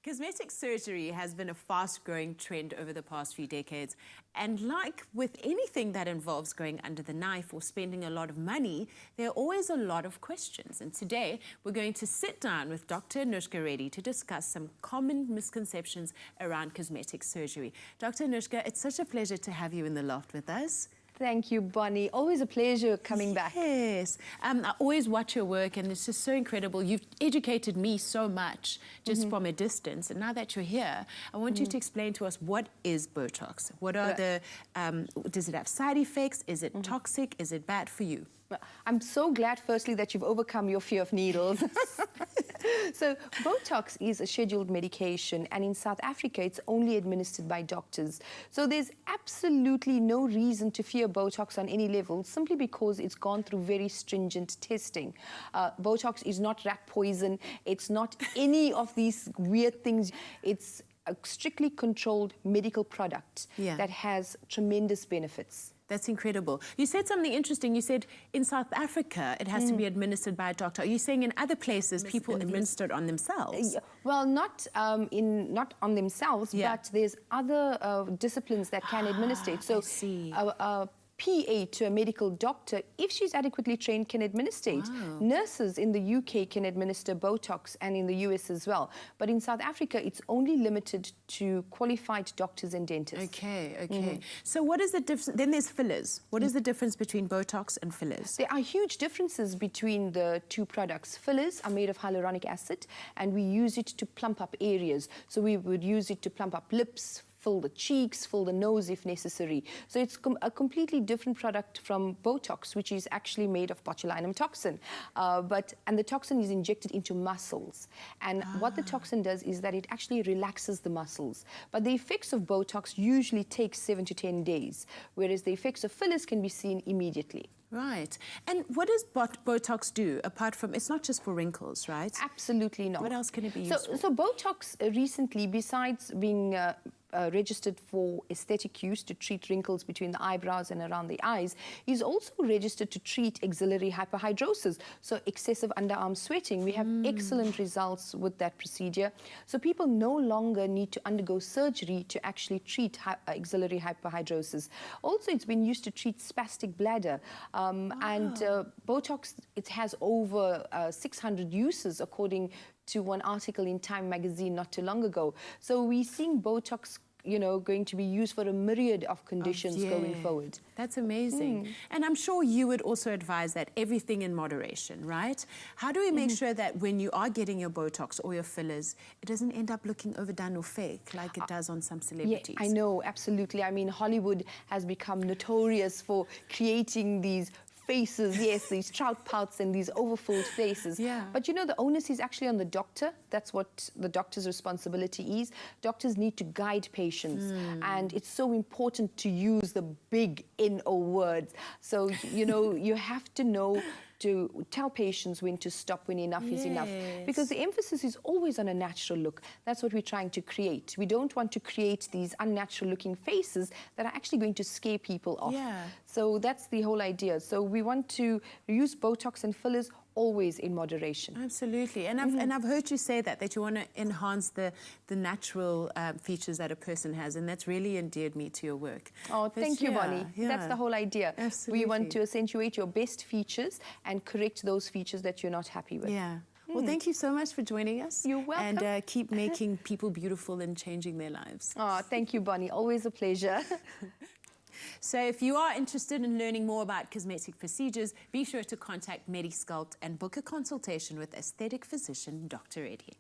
Cosmetic surgery has been a fast-growing trend over the past few decades. And like with anything that involves going under the knife or spending a lot of money, there are always a lot of questions. And today, we're going to sit down with Dr. Anushka Reddy to discuss some common misconceptions around cosmetic surgery. Dr. Anushka, it's such a pleasure to have you in the loft with us. Thank you, Bonnie. Always a pleasure coming back. Yes. I always watch your work, and it's just so incredible. You've educated me so much just from a distance. And now that you're here, I want you to explain to us, what is Botox? What are the, does it have side effects? Is it toxic? Is it bad for you? I'm so glad, firstly, that you've overcome your fear of needles. So Botox is a scheduled medication, and in South Africa, it's only administered by doctors. So there's absolutely no reason to fear Botox on any level, simply because it's gone through very stringent testing. Botox is not rat poison. It's not any of these weird things. It's a strictly controlled medical product that has tremendous benefits. That's incredible. You said something interesting. You said in South Africa, it has to be administered by a doctor. Are you saying in other places, people administer it on themselves? Well, not on themselves, but there's other disciplines that can administer it. So, I see. PA to a medical doctor, if she's adequately trained, can administer it. Nurses in the UK can administer Botox, and in the US as well. But in South Africa, it's only limited to qualified doctors and dentists. Okay, okay. So what is the difference? Then there's fillers. What is the difference between Botox and fillers? There are huge differences between the two products. Fillers are made of hyaluronic acid, and we use it to plump up areas. So we would use it to plump up lips, fill the cheeks, fill the nose if necessary. So it's a completely different product from Botox, which is actually made of botulinum toxin. And the toxin is injected into muscles. And what the toxin does is that it actually relaxes the muscles. But the effects of Botox usually take 7 to 10 days, whereas the effects of fillers can be seen immediately. Right. And what does Botox do, apart from, it's not just for wrinkles, right? Absolutely not. What else can it be used for? So Botox recently, besides being registered for aesthetic use to treat wrinkles between the eyebrows and around the eyes, is also registered to treat axillary hyperhidrosis, so excessive underarm sweating. We have excellent results with that procedure. So people no longer need to undergo surgery to actually treat axillary hyperhidrosis. Also, it's been used to treat spastic bladder. And Botox, it has over 600 uses, according to one article in Time magazine not too long ago. So we're seeing Botox, you know, going to be used for a myriad of conditions going forward. That's amazing. And I'm sure you would also advise that everything in moderation, right? How do we make sure that when you are getting your Botox or your fillers, it doesn't end up looking overdone or fake like it does on some celebrities? Yeah, I know, absolutely. I mean, Hollywood has become notorious for creating these faces, these trout pouts and these overfilled faces. But you know, the onus is actually on the doctor. That's what the doctor's responsibility is. Doctors need to guide patients. And it's so important to use the big N-O words. So, you know, you have to know to tell patients when to stop, when enough is enough. Because the emphasis is always on a natural look. That's what we're trying to create. We don't want to create these unnatural looking faces that are actually going to scare people off. So that's the whole idea. So we want to use Botox and fillers always in moderation. Absolutely. And I've heard you say that you want to enhance the natural features that a person has, and that's really endeared me to your work. Oh, thank you, Bonnie. That's the whole idea. Absolutely. We want to accentuate your best features and correct those features that you're not happy with. Well, thank you so much for joining us. You're welcome. And keep making people beautiful and changing their lives. Oh, thank you, Bonnie. Always a pleasure. So if you are interested in learning more about cosmetic procedures, be sure to contact Medi-Sculpt and book a consultation with aesthetic physician Dr. Reddy.